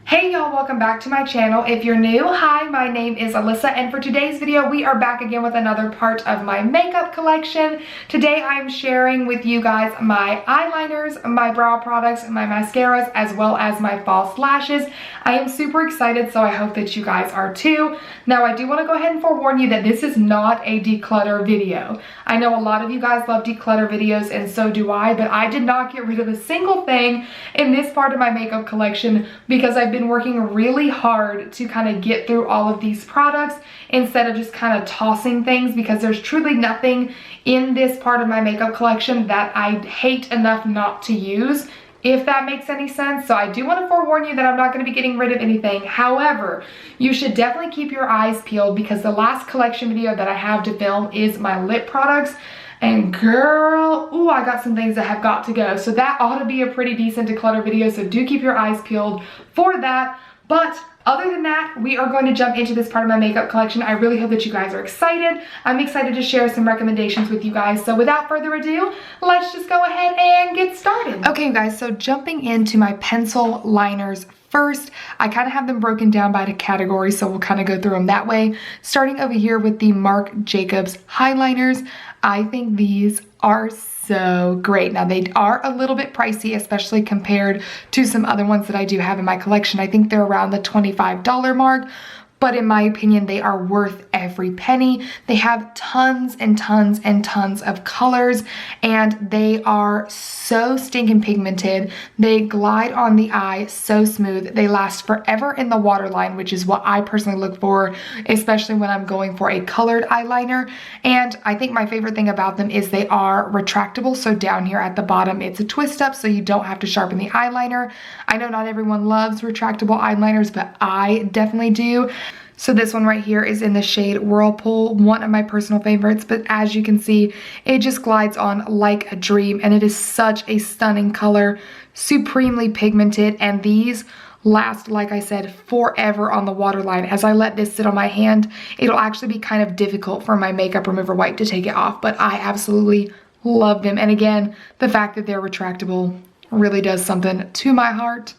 Hey y'all, welcome back to my channel. If you're new, hi, my name is Alyssa, and for today's video, we are back again with another part of my makeup collection. Today, I'm sharing with you guys my eyeliners, my brow products, my mascaras, as well as my false lashes. I am super excited, so I hope that you guys are too. Now, I do want to go ahead and forewarn you that this is not a declutter video. I know a lot of you guys love declutter videos, and so do I, but I did not get rid of a single thing in this part of my makeup collection because I've been working really hard to kind of get through all of these products instead of just kind of tossing things, because there's truly nothing in this part of my makeup collection that I hate enough not to use, if that makes any sense. So I do want to forewarn you that I'm not going to be getting rid of anything. However, you should definitely keep your eyes peeled because the last collection video that I have to film is my lip products. And girl, ooh, I got some things that have got to go. So that ought to be a pretty decent declutter video. So do keep your eyes peeled for that. But other than that, we are going to jump into this part of my makeup collection. I really hope that you guys are excited. I'm excited to share some recommendations with you guys. So without further ado, let's just go ahead and get started. Okay, guys, so jumping into my pencil liners first, I kind of have them broken down by the category, so we'll kind of go through them that way. Starting over here with the Marc Jacobs highliners. I think these are so great. Now, they are a little bit pricey, especially compared to some other ones that I do have in my collection. I think they're around the $25 mark. But in my opinion, they are worth every penny. They have tons and tons and tons of colors, and they are so stinking pigmented. They glide on the eye so smooth. They last forever in the waterline, which is what I personally look for, especially when I'm going for a colored eyeliner. And I think my favorite thing about them is they are retractable. So down here at the bottom, it's a twist up, so you don't have to sharpen the eyeliner. I know not everyone loves retractable eyeliners, but I definitely do. So this one right here is in the shade Whirlpool, one of my personal favorites, but as you can see, it just glides on like a dream, and it is such a stunning color, supremely pigmented, and these last, like I said, forever on the waterline. As I let this sit on my hand, it'll actually be kind of difficult for my makeup remover wipe to take it off, but I absolutely love them. And again, the fact that they're retractable really does something to my heart.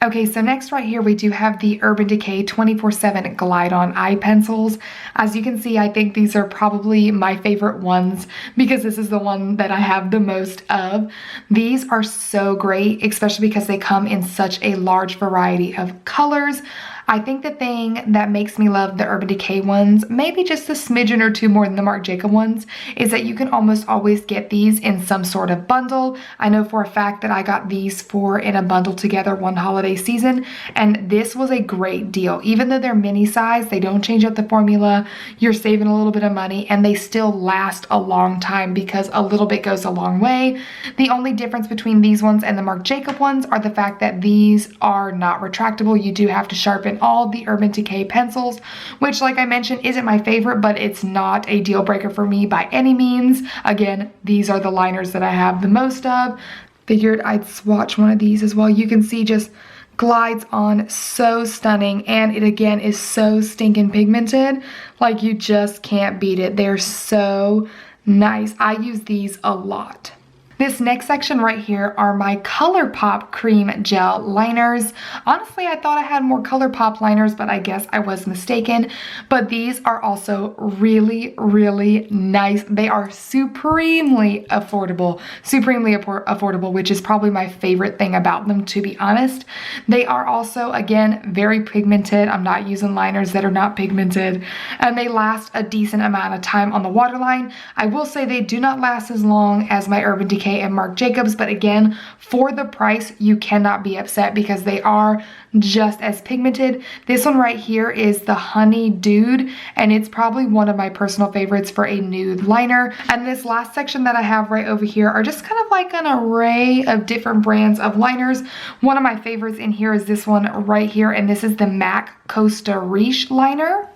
Okay, so next right here we do have the Urban Decay 24/7 Glide On Eye Pencils. As you can see, I think these are probably my favorite ones because this is the one that I have the most of. These are so great, especially because they come in such a large variety of colors. I think the thing that makes me love the Urban Decay ones, maybe just a smidgen or two more than the Marc Jacob ones, is that you can almost always get these in some sort of bundle. I know for a fact that I got these four in a bundle together one holiday season, and this was a great deal. Even though they're mini size, they don't change up the formula, you're saving a little bit of money, and they still last a long time because a little bit goes a long way. The only difference between these ones and the Marc Jacob ones are the fact that these are not retractable. You do have to sharpen all the Urban Decay pencils, which, like I mentioned, isn't my favorite, but it's not a deal breaker for me by any means. Again, these are the liners that I have the most of. Figured I'd swatch one of these as well. You can see just glides on so stunning, and it again is so stinking pigmented. Like, you just can't beat it. They're so nice. I use these a lot. This next section right here are my Colourpop cream gel liners. Honestly, I thought I had more Colourpop liners, but I guess I was mistaken. But these are also really, really nice. They are supremely affordable. Supremely affordable, which is probably my favorite thing about them, to be honest. They are also, again, very pigmented. I'm not using liners that are not pigmented. And they last a decent amount of time on the waterline. I will say they do not last as long as my Urban Decay and Marc Jacobs, but again, for the price, you cannot be upset because they are just as pigmented. This one right here is the Honey Dude, and it's probably one of my personal favorites for a nude liner. And this last section that I have right over here are just kind of like an array of different brands of liners. One of my favorites in here is this one right here, and this is the MAC Costa Riche liner.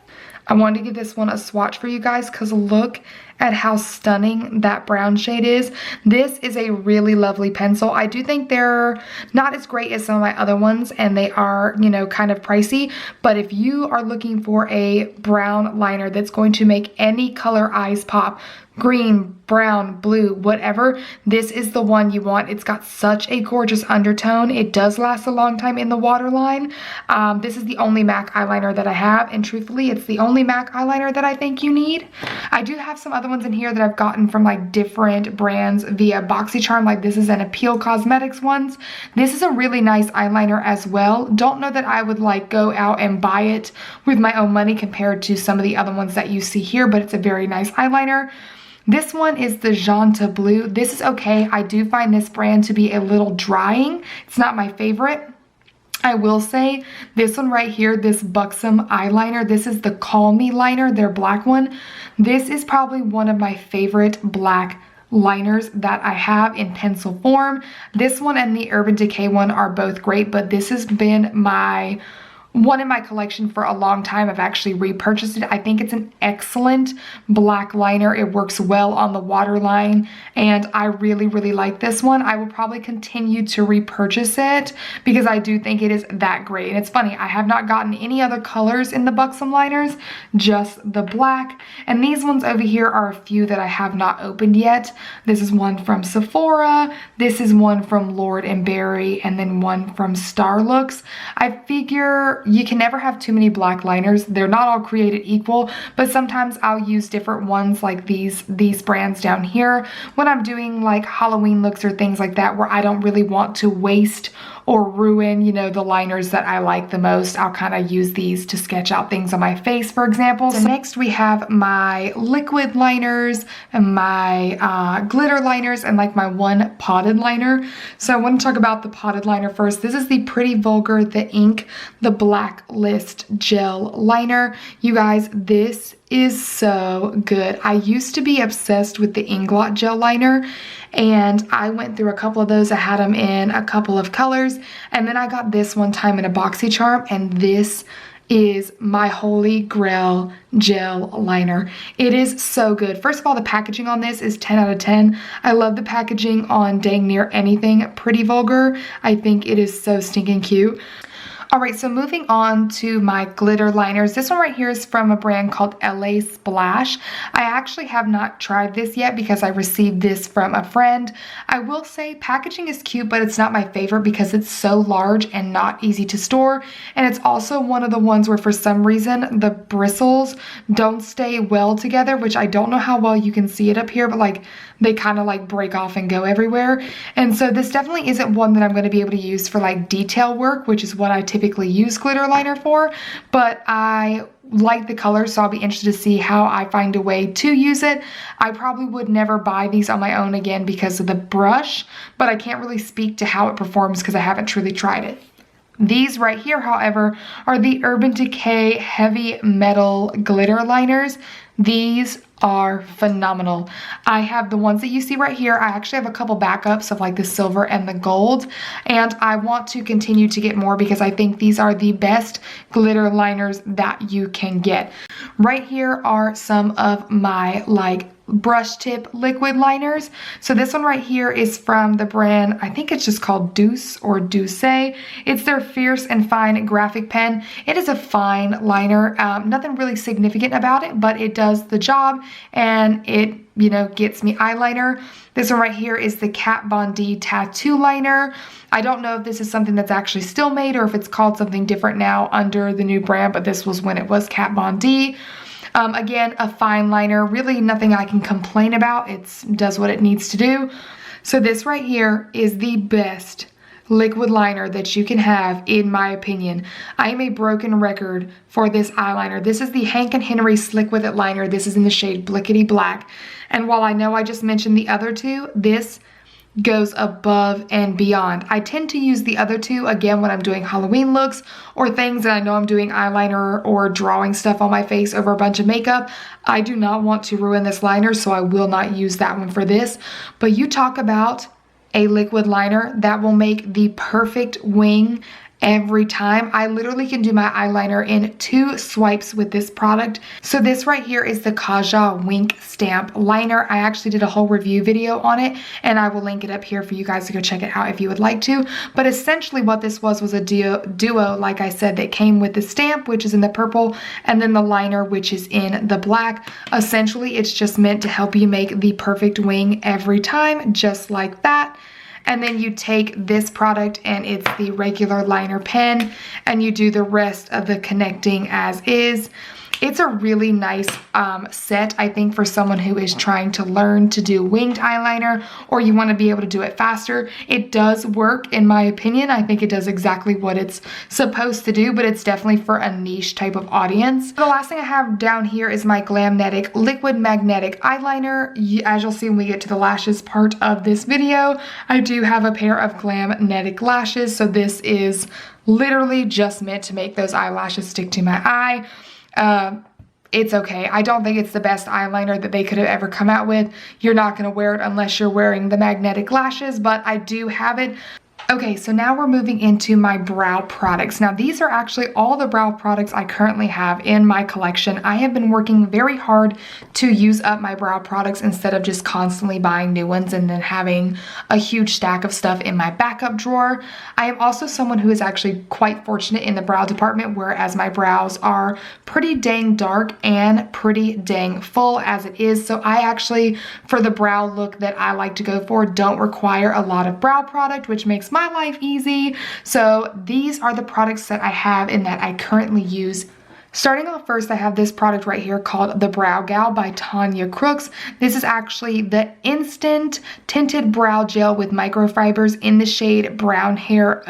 I wanted to give this one a swatch for you guys because look at how stunning that brown shade is. This is a really lovely pencil. I do think they're not as great as some of my other ones, and they are, you know, kind of pricey, but if you are looking for a brown liner that's going to make any color eyes pop, green, brown, blue, whatever, this is the one you want. It's got such a gorgeous undertone. It does last a long time in the waterline. This is the only MAC eyeliner that I have, and truthfully, it's the only MAC eyeliner that I think you need. I do have some other ones in here that I've gotten from like different brands via BoxyCharm, like this is an Appeal Cosmetics ones. This is a really nice eyeliner as well. Don't know that I would like go out and buy it with my own money compared to some of the other ones that you see here, but it's a very nice eyeliner. This one is the Janta Blue. This is okay. I do find this brand to be a little drying. It's not my favorite. I will say this one right here, this Buxom eyeliner, this is the Call Me liner, their black one. This is probably one of my favorite black liners that I have in pencil form. This one and the Urban Decay one are both great, but this has been my one in my collection for a long time. I've actually repurchased it. I think it's an excellent black liner. It works well on the waterline, and I really, really like this one. I will probably continue to repurchase it because I do think it is that great. And it's funny, I have not gotten any other colors in the Buxom liners, just the black. And these ones over here are a few that I have not opened yet. This is one from Sephora. This is one from Lord & Berry, and then one from Starlooks. I figure you can never have too many black liners. They're not all created equal, but sometimes I'll use different ones like these brands down here when I'm doing like Halloween looks or things like that where I don't really want to waste or ruin, you know, the liners that I like the most. I'll kind of use these to sketch out things on my face, for example. So next we have my liquid liners and my glitter liners and like my one potted liner. So I want to talk about the potted liner first. This is the Pretty Vulgar The Ink, the Blacklist Gel Liner. You guys, this is so good. I used to be obsessed with the Inglot Gel Liner, and I went through a couple of those. I had them in a couple of colors, and then I got this one time in a BoxyCharm, and this is my holy grail gel liner. It is so good. First of all, the packaging on this is 10 out of 10. I love the packaging on dang near anything Pretty Vulgar. I think it is so stinking cute. All right, so moving on to my glitter liners. This one right here is from a brand called LA Splash. I actually have not tried this yet because I received this from a friend. I will say packaging is cute, but it's not my favorite because it's so large and not easy to store. And it's also one of the ones where for some reason the bristles don't stay well together, which I don't know how well you can see it up here, but like they kind of like break off and go everywhere. And so this definitely isn't one that I'm going to be able to use for like detail work, which is what I typically use glitter liner for, but I like the color, so I'll be interested to see how I find a way to use it. I probably would never buy these on my own again because of the brush, but I can't really speak to how it performs because I haven't truly tried it. These right here, however, are the Urban Decay Heavy Metal Glitter Liners. These are phenomenal. I have the ones that you see right here. I actually have a couple backups of like the silver and the gold, and I want to continue to get more because I think these are the best glitter liners that you can get. Right here are some of my like brush tip liquid liners. So this one right here is from the brand, I think it's just called Deuce or Douce. It's their Fierce and Fine graphic pen. It is a fine liner, nothing really significant about it, but it does the job and it, you know, gets me eyeliner. This one right here is the Kat Von D tattoo liner. I don't know if this is something that's actually still made or if it's called something different now under the new brand, but this was when it was Kat Von D. Again, a fine liner, really nothing I can complain about. It does what it needs to do. So this right here is the best liquid liner that you can have, in my opinion. I am a broken record for this eyeliner. This is the Hank & Henry Slick With It liner. This is in the shade Blankety Black. And while I know I just mentioned the other two, this goes above and beyond. I tend to use the other two again when I'm doing Halloween looks or things that I know I'm doing eyeliner or drawing stuff on my face over a bunch of makeup. I do not want to ruin this liner, so I will not use that one for this. But you talk about a liquid liner that will make the perfect wing every time. I literally can do my eyeliner in 2 swipes with this product. So this right here is the Kaja Wink Stamp Liner. I actually did a whole review video on it, and I will link it up here for you guys to go check it out if you would like to. But essentially what this was a duo, like I said, that came with the stamp, which is in the purple, and then the liner, which is in the black. Essentially, it's just meant to help you make the perfect wing every time, just like that. And then you take this product, and it's the regular liner pen, and you do the rest of the connecting as is. It's a really nice set, I think, for someone who is trying to learn to do winged eyeliner, or you want to be able to do it faster. It does work, in my opinion. I think it does exactly what it's supposed to do, but it's definitely for a niche type of audience. The last thing I have down here is my GlamLite Liquid Magnetic Eyeliner. As you'll see when we get to the lashes part of this video, I do have a pair of GlamLite lashes, so this is literally just meant to make those eyelashes stick to my eye. It's okay. I don't think it's the best eyeliner that they could have ever come out with. You're not going to wear it unless you're wearing the magnetic lashes, but I do have it. Okay, so now we're moving into my brow products. Now, these are actually all the brow products I currently have in my collection. I have been working very hard to use up my brow products instead of just constantly buying new ones and then having a huge stack of stuff in my backup drawer. I am also someone who is actually quite fortunate in the brow department, whereas my brows are pretty dang dark and pretty dang full as it is. So I actually, for the brow look that I like to go for, don't require a lot of brow product, which makes my life easy. So these are the products that I have and that I currently use. Starting off first, I have this product right here called the Brow Gel by Tanya Crooks. This is actually the Instant Tinted Brow Gel with microfibers in the shade Brown Hair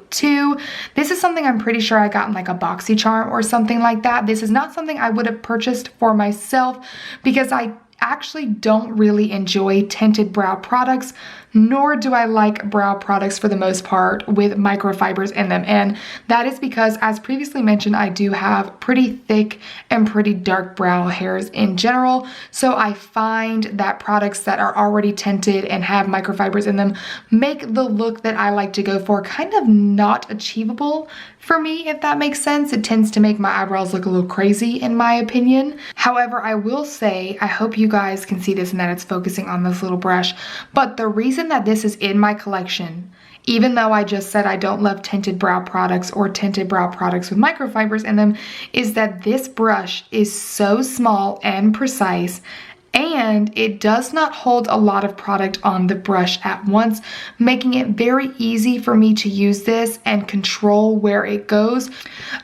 02. This is something I'm pretty sure I got in like a BoxyCharm or something like that. This is not something I would have purchased for myself because I actually don't really enjoy tinted brow products, nor do I like brow products for the most part with microfibers in them. And that is because, as previously mentioned, I do have pretty thick and pretty dark brow hairs in general. So I find that products that are already tinted and have microfibers in them make the look that I like to go for kind of not achievable for me, if that makes sense. It tends to make my eyebrows look a little crazy in my opinion. However, I will say, I hope you guys can see this and that it's focusing on this little brush, but the reason that this is in my collection, even though I just said I don't love tinted brow products or tinted brow products with microfibers in them, is that this brush is so small and precise, and it does not hold a lot of product on the brush at once, making it very easy for me to use this and control where it goes.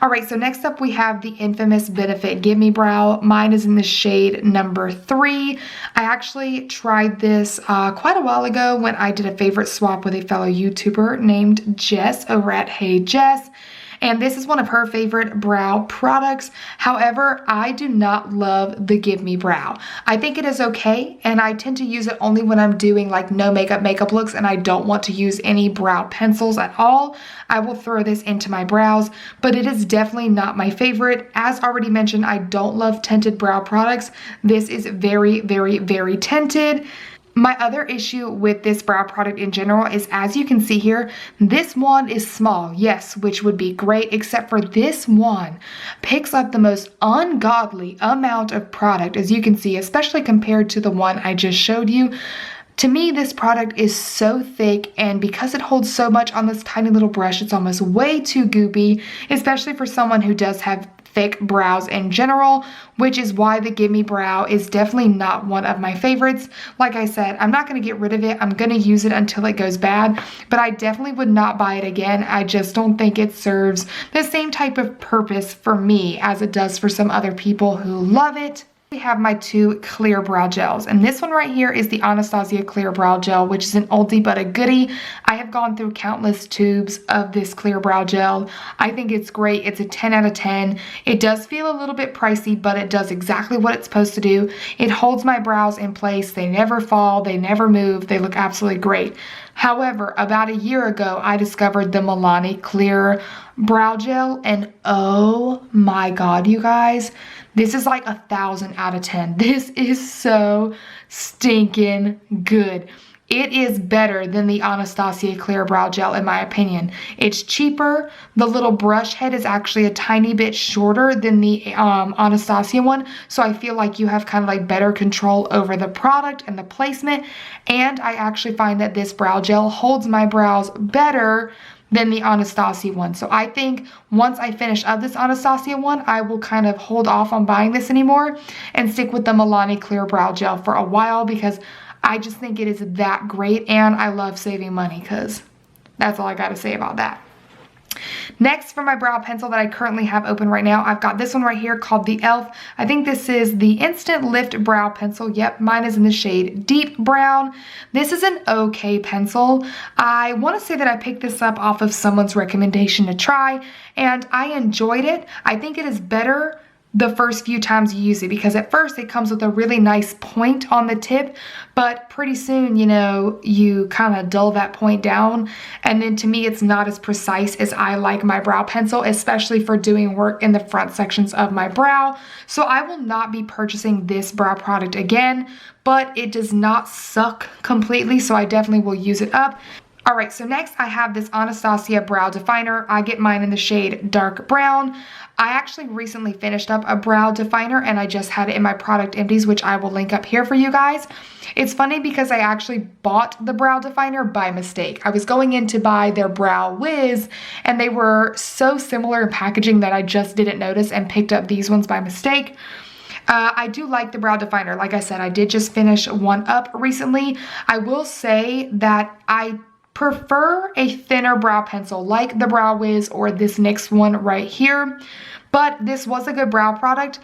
All right, so next up we have the infamous Benefit Give Me Brow. Mine is in the shade number 3. I actually tried this quite a while ago when I did a favorite swap with a fellow YouTuber named Jess over at Hey Jess. And this is one of her favorite brow products. However, I do not love the Give Me Brow. I think it is okay, and I tend to use it only when I'm doing like no makeup looks and I don't want to use any brow pencils at all. I will throw this into my brows, but it is definitely not my favorite. As already mentioned, I don't love tinted brow products. This is very, very, very tinted. My other issue with this brow product in general is, as you can see here, this wand is small, yes, which would be great, except for this wand picks up the most ungodly amount of product, as you can see, especially compared to the one I just showed you. To me, this product is so thick, and because it holds so much on this tiny little brush, it's almost way too goopy, especially for someone who does have thick brows in general, which is why the Give Me Brow is definitely not one of my favorites. Like I said, I'm not going to get rid of it. I'm going to use it until it goes bad, but I definitely would not buy it again. I just don't think it serves the same type of purpose for me as it does for some other people who love it. We have my 2 clear brow gels, and this one right here is the Anastasia Clear Brow Gel, which is an oldie but a goodie. I have gone through countless tubes of this clear brow gel. I think it's great. It's a 10 out of 10. It does feel a little bit pricey, but it does exactly what it's supposed to do. It holds my brows in place. They never fall. They never move. They look absolutely great. However, about a year ago, I discovered the Milani Clear Brow Gel, and oh my god, you guys, this is like 1,000 out of 10. This is so stinking good. it is better than the Anastasia Clear Brow Gel in my opinion. It's cheaper. The little brush head is actually a tiny bit shorter than the Anastasia one. So I feel like you have kind of like better control over the product and the placement. And I actually find that this brow gel holds my brows better than the Anastasia one. So I think once I finish up this Anastasia one, I will kind of hold off on buying this anymore and stick with the Milani Clear Brow Gel for a while, because I just think it is that great, and I love saving money, because that's all I got to say about that. Next, for my brow pencil that I currently have open right now, I've got this one right here called the e.l.f. I think this is the Instant Lift Brow Pencil. Yep, mine is in the shade Deep Brown. This is an okay pencil. I want to say that I picked this up off of someone's recommendation to try, and I enjoyed it. I think it is better the first few times you use it, because at first it comes with a really nice point on the tip, but pretty soon, you know, you kind of dull that point down, and then to me it's not as precise as I like my brow pencil, especially for doing work in the front sections of my brow. So I will not be purchasing this brow product again, but it does not suck completely, so I definitely will use it up. Alright, so next I have this Anastasia Brow Definer. I get mine in the shade Dark Brown. I actually recently finished up a brow definer, and I just had it in my product empties, which I will link up here for you guys. It's funny because I actually bought the brow definer by mistake. I was going in to buy their Brow Wiz, and they were so similar in packaging that I just didn't notice and picked up these ones by mistake. I do like the brow definer. Like I said, I did just finish one up recently. I will say that I prefer a thinner brow pencil like the Brow Wiz or this next one right here, but this was a good brow product,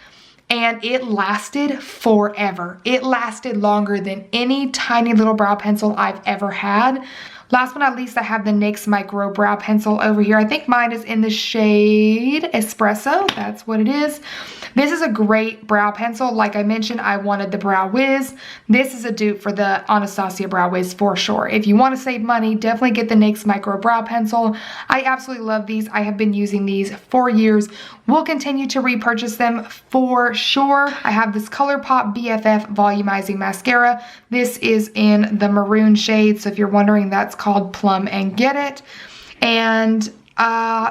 and it lasted forever. It lasted longer than any tiny little brow pencil I've ever had. Last but not least, I have the NYX Micro Brow Pencil over here. I think mine is in the shade Espresso. That's what it is. This is a great brow pencil. Like I mentioned, I wanted the Brow Wiz. This is a dupe for the Anastasia Brow Wiz for sure. If you want to save money, definitely get the NYX Micro Brow Pencil. I absolutely love these. I have been using these for years. We'll continue to repurchase them for sure. I have this Colourpop BFF Volumizing Mascara. This is in the maroon shade, so if you're wondering, that's called Plum and Get It. And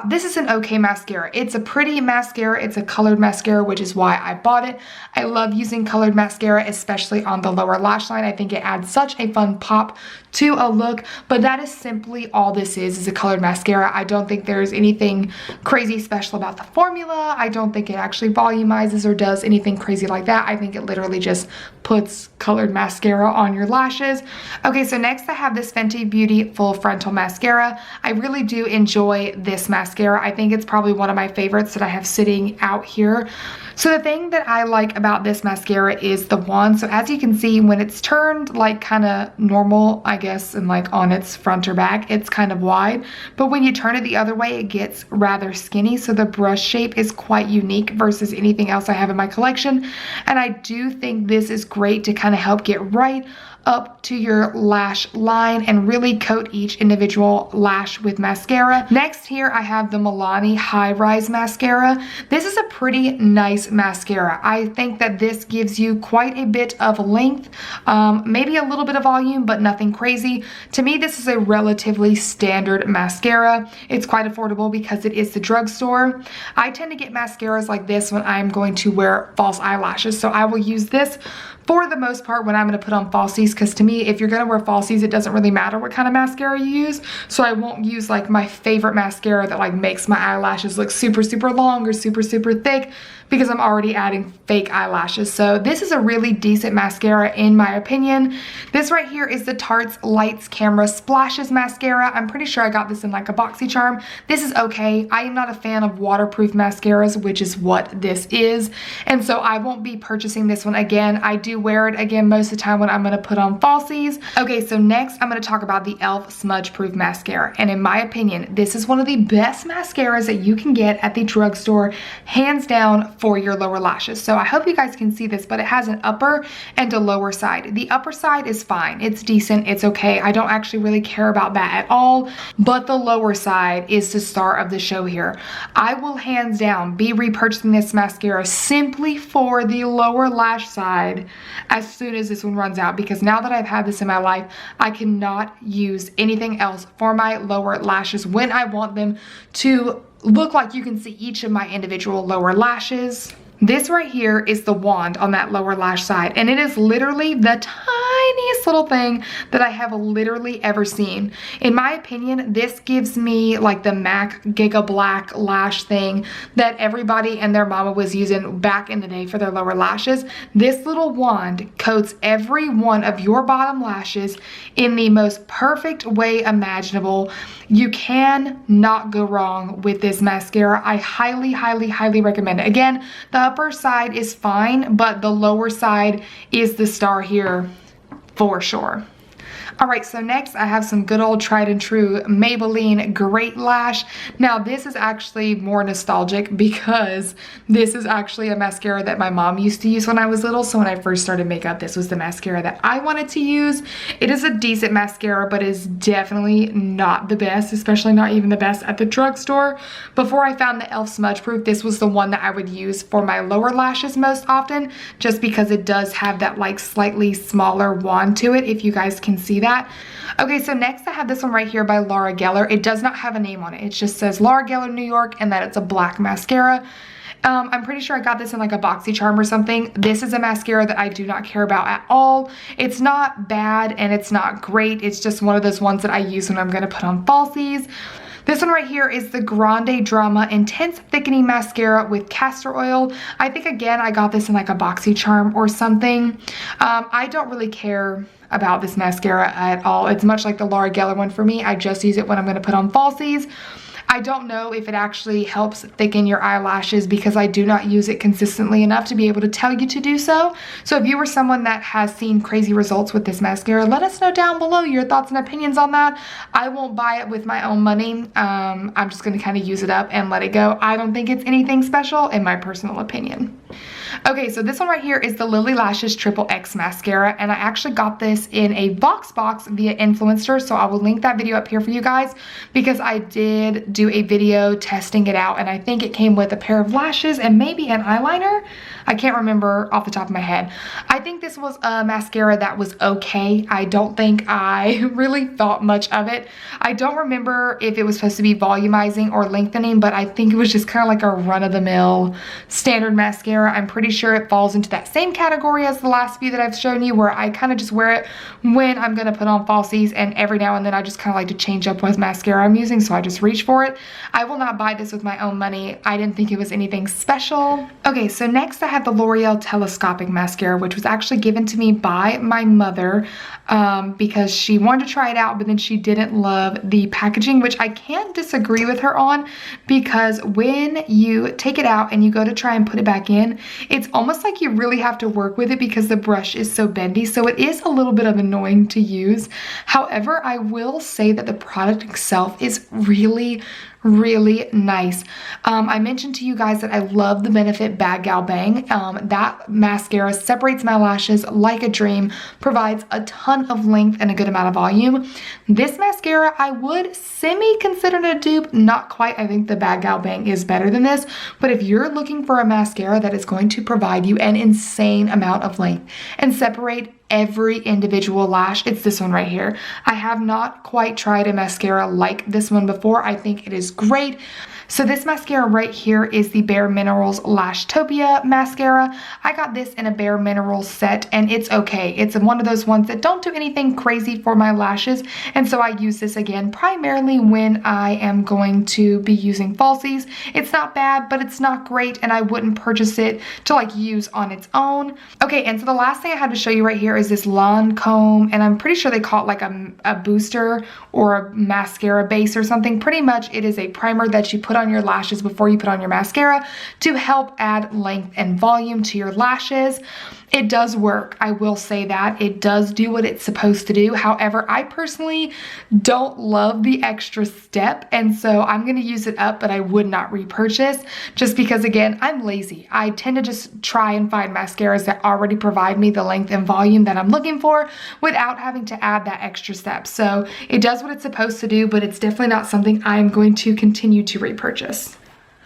this is an okay mascara. It's a pretty mascara. It's a colored mascara, which is why I bought it. I love using colored mascara, especially on the lower lash line. I think it adds such a fun pop to a look, but that is simply all this is a colored mascara. I don't think there's anything crazy special about the formula. I don't think it actually volumizes or does anything crazy like that. I think it literally just puts colored mascara on your lashes. Okay, so next I have this Fenty Beauty Full Frontal Mascara. I really do enjoy this mascara. I think it's probably one of my favorites that I have sitting out here. So the thing that I like about this mascara is the wand. So as you can see, when it's turned like kind of normal, I guess, and like on its front or back, it's kind of wide. But when you turn it the other way, it gets rather skinny. So the brush shape is quite unique versus anything else I have in my collection. And I do think this is great to kind of help get right up to your lash line and really coat each individual lash with mascara. Next here I have the Milani High Rise Mascara. This is a pretty nice mascara. I think that this gives you quite a bit of length, maybe a little bit of volume, but nothing crazy. To me, this is a relatively standard mascara. It's quite affordable because it is the drugstore. I tend to get mascaras like this when I'm going to wear false eyelashes, so I will use this for the most part when I'm going to put on falsies, because to me, if you're going to wear falsies, it doesn't really matter what kind of mascara you use. So I won't use like my favorite mascara that like makes my eyelashes look super, super long or super, super thick, because I'm already adding fake eyelashes. So this is a really decent mascara in my opinion. This right here is the Tarte's Lights Camera Splashes Mascara. I'm pretty sure I got this in like a BoxyCharm. This is okay. I am not a fan of waterproof mascaras, which is what this is. And so I won't be purchasing this one again. I do wear it again most of the time when I'm going to put on falsies. Okay, so next I'm going to talk about the e.l.f. Smudge Proof Mascara. And in my opinion, this is one of the best mascaras that you can get at the drugstore, hands down, for your lower lashes. So I hope you guys can see this, but it has an upper and a lower side. The upper side is fine. It's decent. It's okay. I don't actually really care about that at all, but the lower side is the star of the show here. I will hands down be repurchasing this mascara simply for the lower lash side as soon as this one runs out, because now now that I've had this in my life, I cannot use anything else for my lower lashes when I want them to look like you can see each of my individual lower lashes. This right here is the wand on that lower lash side, and it is literally the tiniest little thing that I have literally ever seen. In my opinion, this gives me like the MAC Giga Black lash thing that everybody and their mama was using back in the day for their lower lashes. This little wand coats every one of your bottom lashes in the most perfect way imaginable. You can not go wrong with this mascara. I highly, highly, highly recommend it. Again, the upper side is fine, but the lower side is the star here for sure. All right, so next I have some good old tried and true Maybelline Great Lash. Now this is actually more nostalgic because this is actually a mascara that my mom used to use when I was little. So when I first started makeup, this was the mascara that I wanted to use. It is a decent mascara, but is definitely not the best, especially not even the best at the drugstore. Before I found the e.l.f. Smudge Proof, this was the one that I would use for my lower lashes most often, just because it does have that like slightly smaller wand to it, if you guys can see that. Okay, so next I have this one right here by Laura Geller. It does not have a name on it. It just says Laura Geller New York and that it's a black mascara. I'm pretty sure I got this in like a BoxyCharm or something. This is a mascara that I do not care about at all. It's not bad and it's not great. It's just one of those ones that I use when I'm going to put on falsies. This one right here is the Grande Drama Intense Thickening Mascara with castor oil. I think, again, I got this in like a BoxyCharm or something. I don't really care about this mascara at all. It's much like the Laura Geller one for me. I just use it when I'm going to put on falsies. I don't know if it actually helps thicken your eyelashes because I do not use it consistently enough to be able to tell you to do so. So if you were someone that has seen crazy results with this mascara, let us know down below your thoughts and opinions on that. I won't buy it with my own money. I'm just going to kind of use it up and let it go. I don't think it's anything special in my personal opinion. Okay, so this one right here is the Lily Lashes Triple X Mascara, and I actually got this in a Vox box via Influencer, so I will link that video up here for you guys because I did do a video testing it out, and I think it came with a pair of lashes and maybe an eyeliner. I can't remember off the top of my head. I think this was a mascara that was okay. I don't think I really thought much of it. I don't remember if it was supposed to be volumizing or lengthening, but I think it was just kind of like a run-of-the-mill standard mascara. I'm pretty sure it falls into that same category as the last few that I've shown you, where I kind of just wear it when I'm going to put on falsies, and every now and then I just kind of like to change up what mascara I'm using, so I just reach for it. I will not buy this with my own money. I didn't think it was anything special. Okay, so next I have the L'Oreal Telescopic Mascara, which was actually given to me by my mother because she wanted to try it out, but then she didn't love the packaging, which I can't disagree with her on, because when you take it out and you go to try and put it back in, it's almost like you really have to work with it because the brush is so bendy, so it is a little bit of annoying to use. However, I will say that the product itself is really nice. I mentioned to you guys that I love the Benefit Bad Gal Bang. That mascara separates my lashes like a dream, provides a ton of length and a good amount of volume. This mascara I would semi-consider a dupe, not quite. I think the Bad Gal Bang is better than this, but if you're looking for a mascara that is going to provide you an insane amount of length and separate every individual lash, it's this one right here. I have not quite tried a mascara like this one before. I think it is great. So this mascara right here is the Bare Minerals Lashtopia mascara. I got this in a Bare Minerals set and it's okay. It's one of those ones that don't do anything crazy for my lashes, and so I use this again primarily when I am going to be using falsies. It's not bad, but it's not great, and I wouldn't purchase it to like use on its own. Okay, and so the last thing I had to show you right here is this Lancome, and I'm pretty sure they call it like a booster or a mascara base or something. Pretty much it is a primer that you put on your lashes before you put on your mascara to help add length and volume to your lashes. It does work. I will say that. It does do what it's supposed to do. However, I personally don't love the extra step, and so I'm going to use it up, but I would not repurchase just because, again, I'm lazy. I tend to just try and find mascaras that already provide me the length and volume that I'm looking for without having to add that extra step. So it does what it's supposed to do, but it's definitely not something I'm going to continue to repurchase.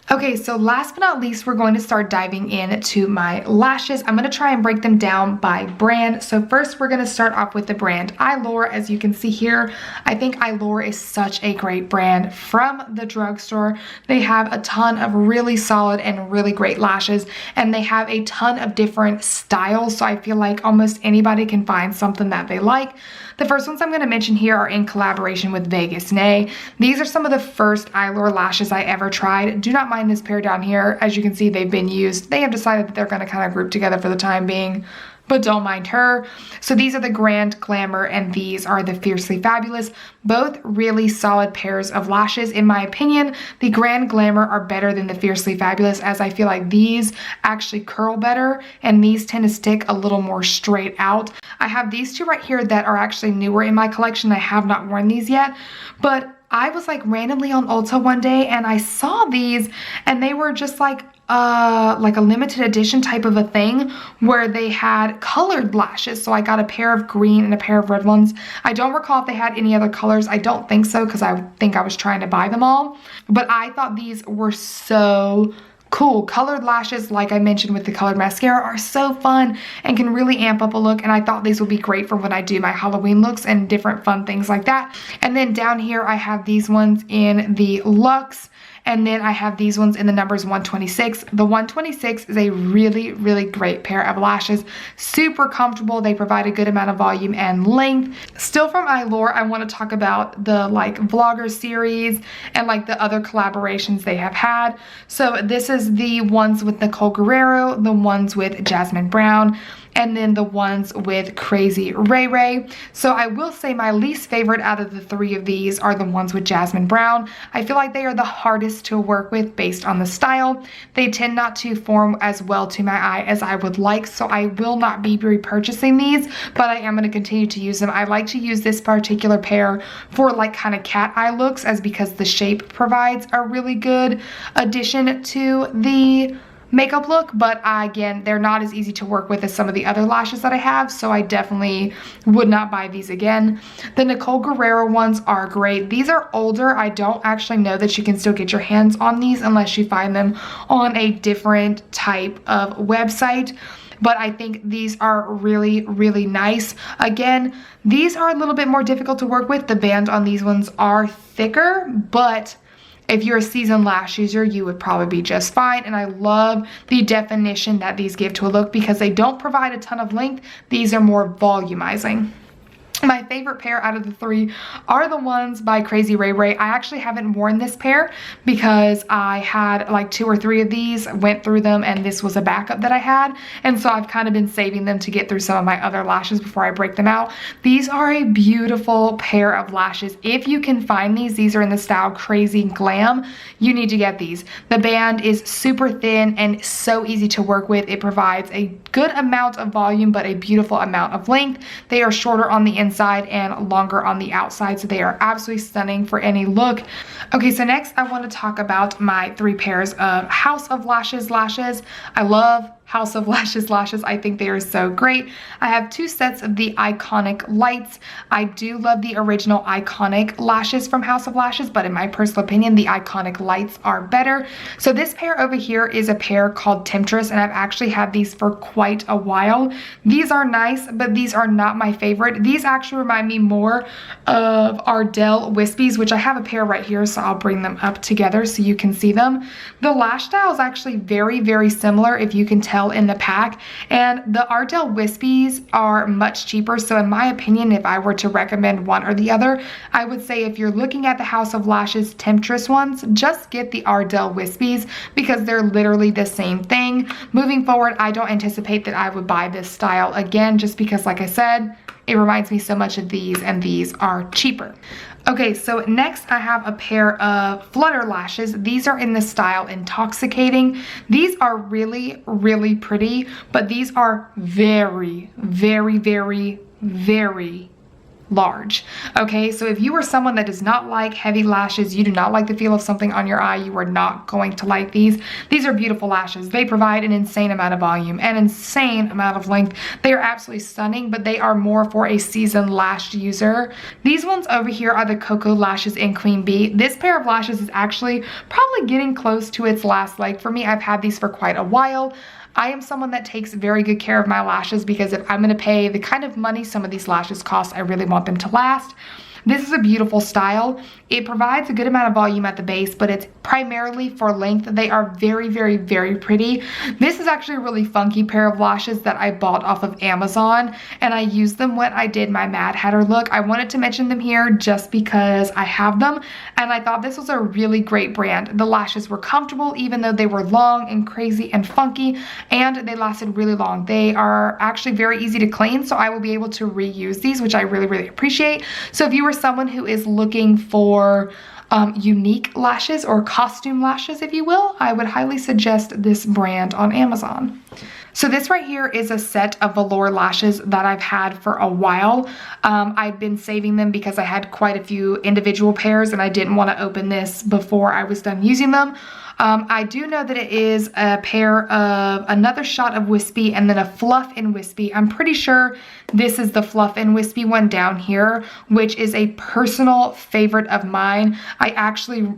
Okay, so last but not least, we're going to start diving into my lashes. I'm going to try and break them down by brand. So first, we're going to start off with the brand Eyeliner. As you can see here, I think Eyeliner is such a great brand from the drugstore. They have a ton of really solid and really great lashes, and they have a ton of different styles. So I feel like almost anybody can find something that they like. The first ones I'm going to mention here are in collaboration with Vegas Nay. These are some of the first Eyeliner lashes I ever tried. Do not mind this pair down here. As you can see, they've been used. They have decided that they're going to kind of group together for the time being, but don't mind her. So these are the Grand Glamour and these are the Fiercely Fabulous. Both really solid pairs of lashes. In my opinion, the Grand Glamour are better than the Fiercely Fabulous, as I feel like these actually curl better and these tend to stick a little more straight out. I have these two right here that are actually newer in my collection. I have not worn these yet, but I was like randomly on Ulta one day and I saw these and they were just like a limited edition type of a thing where they had colored lashes. So I got a pair of green and a pair of red ones. I don't recall if they had any other colors. I don't think so because I think I was trying to buy them all. But I thought these were so cool. Colored lashes, like I mentioned with the colored mascara, are so fun and can really amp up a look, and I thought these would be great for when I do my Halloween looks and different fun things like that. And then down here I have these ones in the Luxe, and then I have these ones in the numbers 126. The 126 is a really, really great pair of lashes. Super comfortable. They provide a good amount of volume and length. Still from Eyeliner, I want to talk about the like vlogger series and like the other collaborations they have had. So this is the ones with Nicole Guerrero, the ones with Jasmine Brown, and then the ones with Crazy Ray Ray. So I will say my least favorite out of the three of these are the ones with Jasmine Brown. I feel like they are the hardest to work with based on the style. They tend not to form as well to my eye as I would like, so I will not be repurchasing these, but I am going to continue to use them. I like to use this particular pair for like kind of cat eye looks, as because the shape provides a really good addition to the makeup look, but again, they're not as easy to work with as some of the other lashes that I have, so I definitely would not buy these again. The Nicole Guerrero ones are great. These are older. I don't actually know that you can still get your hands on these unless you find them on a different type of website, but I think these are really, really nice. Again, these are a little bit more difficult to work with. The bands on these ones are thicker, but if you're a seasoned lash user, you would probably be just fine. And I love the definition that these give to a look because they don't provide a ton of length. These are more volumizing. My favorite pair out of the three are the ones by Crazy Ray Ray. I actually haven't worn this pair because I had like 2 or 3 of these, went through them, and this was a backup that I had. And so I've kind of been saving them to get through some of my other lashes before I break them out. These are a beautiful pair of lashes. If you can find these are in the style Crazy Glam. You need to get these. The band is super thin and so easy to work with. It provides a good amount of volume, but a beautiful amount of length. They are shorter on the inside and longer on the outside, so they are absolutely stunning for any look. Okay, so next I want to talk about my 3 pairs of House of Lashes lashes. I love House of Lashes lashes. I think they are so great. I have 2 sets of the Iconic Lights. I do love the original Iconic lashes from House of Lashes, but in my personal opinion, the Iconic Lights are better. So this pair over here is a pair called Temptress, and I've actually had these for quite a while. These are nice, but these are not my favorite. These actually remind me more of Ardell Wispies, which I have a pair right here, so I'll bring them up together so you can see them. The lash style is actually very, very similar, if you can tell in the pack, and the Ardell Wispies are much cheaper. So in my opinion, if I were to recommend one or the other, I would say if you're looking at the House of Lashes Temptress ones, just get the Ardell Wispies because they're literally the same thing. Moving forward, I don't anticipate that I would buy this style again, just because, like I said, it reminds me so much of these, and these are cheaper. Okay, so next I have a pair of Flutter lashes. These are in the style Intoxicating. These are really, really pretty, but these are very, very, very, very large. Okay, so if you are someone that does not like heavy lashes, you do not like the feel of something on your eye, you are not going to like these. These are beautiful lashes. They provide an insane amount of volume, an insane amount of length. They are absolutely stunning, but they are more for a seasoned lash user. These ones over here are the Cocoa Lashes in Queen Bee. This pair of lashes is actually probably getting close to its last leg for me. I've had these for quite a while. I am someone that takes very good care of my lashes because if I'm going to pay the kind of money some of these lashes cost, I really want them to last. This is a beautiful style. It provides a good amount of volume at the base, but it's primarily for length. They are very, very, very pretty. This is actually a really funky pair of lashes that I bought off of Amazon, and I used them when I did my Mad Hatter look. I wanted to mention them here just because I have them, and I thought this was a really great brand. The lashes were comfortable, even though they were long and crazy and funky, and they lasted really long. They are actually very easy to clean, so I will be able to reuse these, which I really, really appreciate. So if you were someone who is looking for unique lashes or costume lashes, if you will, I would highly suggest this brand on Amazon. So this right here is a set of velour lashes that I've had for a while. I've been saving them because I had quite a few individual pairs and I didn't want to open this before I was done using them. I do know that it is a pair of another shot of Wispy and then a Fluff and Wispy. I'm pretty sure this is the Fluff and Wispy one down here, which is a personal favorite of mine. I actually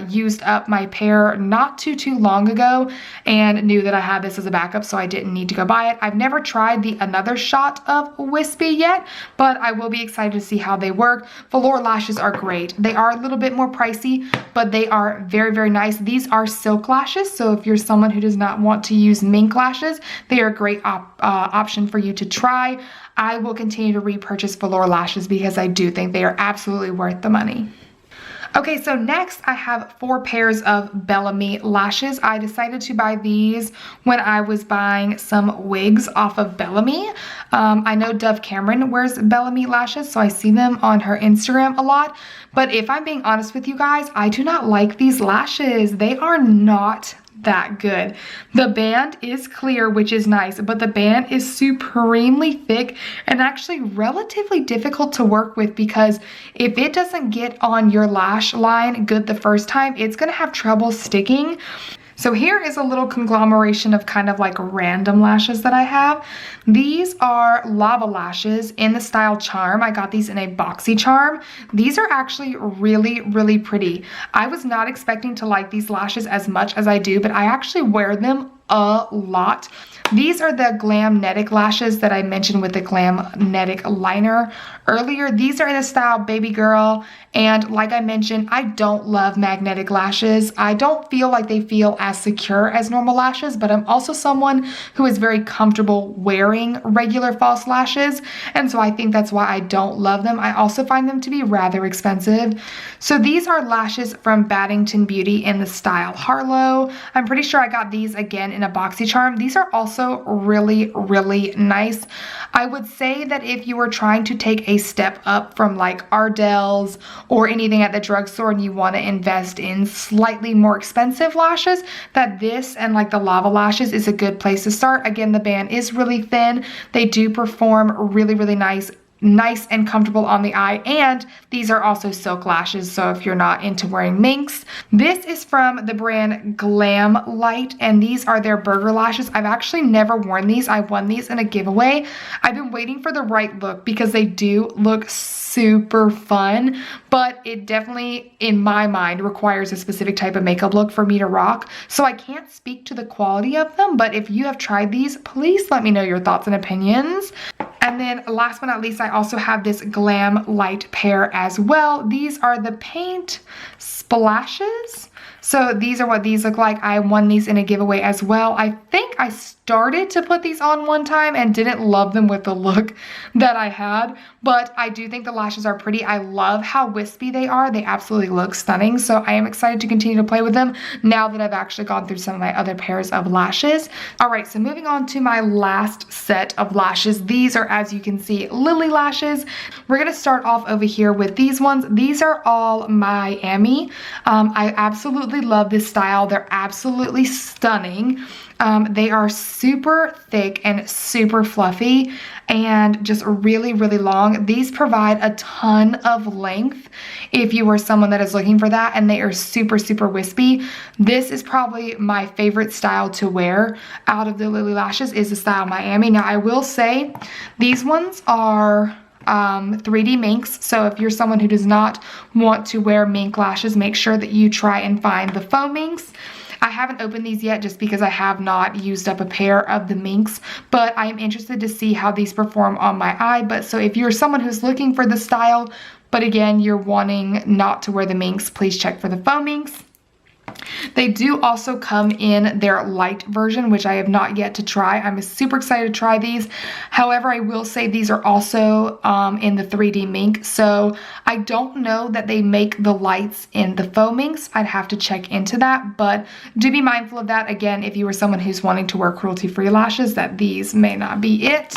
used up my pair not too long ago and knew that I had this as a backup, so I didn't need to go buy it. I've never tried the another shot of Wispy yet, but I will be excited to see how they work. Velour lashes are great. They are a little bit more pricey, but they are very, very nice. These are silk lashes, so if you're someone who does not want to use mink lashes, they are a great option for you to try. I will continue to repurchase velour lashes because I do think they are absolutely worth the money. Okay, so next I have 4 pairs of Bellamy lashes. I decided to buy these when I was buying some wigs off of Bellamy. I know Dove Cameron wears Bellamy lashes, so I see them on her Instagram a lot. But if I'm being honest with you guys, I do not like these lashes. They are not that good. The band is clear, which is nice, but the band is supremely thick and actually relatively difficult to work with because if it doesn't get on your lash line good the first time, it's gonna have trouble sticking. So here is a little conglomeration of kind of like random lashes that I have. These are lava lashes in the style Charm. I got these in a boxy charm. These are actually really, really pretty. I was not expecting to like these lashes as much as I do, but I actually wear them a lot. These are the Glamnetic lashes that I mentioned with the Glamnetic liner earlier. These are in the style Baby Girl, and like I mentioned, I don't love magnetic lashes. I don't feel like they feel as secure as normal lashes, but I'm also someone who is very comfortable wearing regular false lashes, and so I think that's why I don't love them. I also find them to be rather expensive. So these are lashes from Baddington Beauty in the style Harlow. I'm pretty sure I got these again in a boxy charm. These are also really, really nice. I would say that if you were trying to take a step up from like Ardell's or anything at the drugstore and you want to invest in slightly more expensive lashes, that this and like the lava lashes is a good place to start. Again, the band is really thin. They do perform really, really nice and comfortable on the eye, and these are also silk lashes, so if you're not into wearing minks. This is from the brand GlamLite, and these are their burger lashes. I've actually never worn these. I won these in a giveaway. I've been waiting for the right look because they do look super fun, but it definitely, in my mind, requires a specific type of makeup look for me to rock, so I can't speak to the quality of them, but if you have tried these, please let me know your thoughts and opinions. And then last but not least, I also have this GlamLite pair as well. These are the Paint Splashes. So these are what these look like. I won these in a giveaway as well. I think I started to put these on one time and didn't love them with the look that I had, but I do think the lashes are pretty. I love how wispy they are. They absolutely look stunning. So I am excited to continue to play with them now that I've actually gone through some of my other pairs of lashes. All right, so moving on to my last set of lashes. These are, as you can see, Lily lashes. We're gonna start off over here with these ones. These are all Miami. I absolutely absolutely love this style. They're absolutely stunning. They are super thick and super fluffy and just really, really long. These provide a ton of length if you are someone that is looking for that, and they are super, super wispy. This is probably my favorite style to wear out of the Lily Lashes, is the style Miami. Now, I will say these ones are 3D minks, so if you're someone who does not want to wear mink lashes, make sure that you try and find the faux minks. I haven't opened these yet just because I have not used up a pair of the minks, but I am interested to see how these perform on my eye. But so if you're someone who's looking for the style, but again, you're wanting not to wear the minks, please check for the faux minks. They do also come in their light version, which I have not yet to try. I'm super excited to try these. However, I will say these are also in the 3D mink. So I don't know that they make the lights in the faux minks. I'd have to check into that, but do be mindful of that. Again, if you are someone who's wanting to wear cruelty-free lashes, that these may not be it.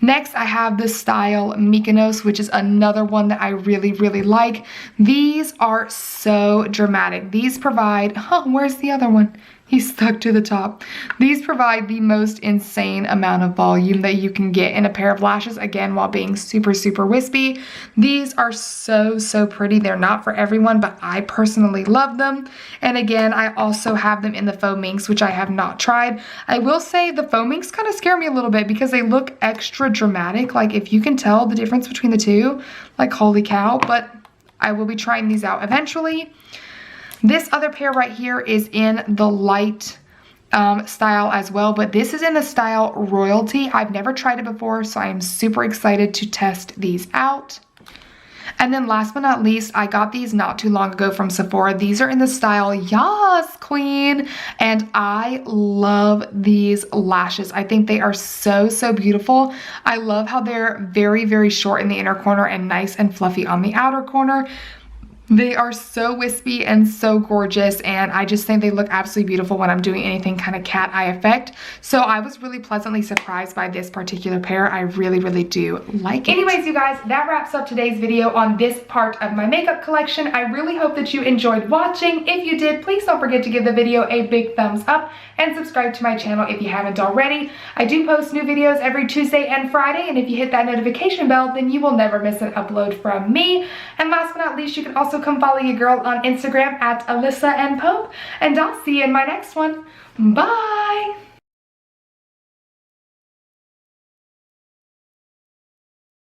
Next, I have the style Mykonos, which is another one that I really, really like. These are so dramatic. These provide, where's the other one? He's stuck to the top. These provide the most insane amount of volume that you can get in a pair of lashes, again, while being super, super wispy. These are so, so pretty. They're not for everyone, but I personally love them. And again, I also have them in the faux minks, which I have not tried. I will say the faux minks kind of scare me a little bit because they look extra dramatic. Like, if you can tell the difference between the two, like, holy cow. But I will be trying these out eventually. This other pair right here is in the light style as well, but this is in the style Royalty. I've never tried it before, so I am super excited to test these out. And then last but not least, I got these not too long ago from Sephora. These are in the style Yas Queen, and I love these lashes. I think they are so, so beautiful. I love how they're very, very short in the inner corner and nice and fluffy on the outer corner. They are so wispy and so gorgeous, and I just think they look absolutely beautiful when I'm doing anything kind of cat eye effect. So I was really pleasantly surprised by this particular pair. I really, really do like it. Anyways, you guys, that wraps up today's video on this part of my makeup collection. I really hope that you enjoyed watching. If you did, please don't forget to give the video a big thumbs up and subscribe to my channel if you haven't already. I do post new videos every Tuesday and Friday, and if you hit that notification bell, then you will never miss an upload from me. And last but not least, you can also come follow your girl on Instagram at Alyssa and Pope, and I'll see you in my next one. Bye!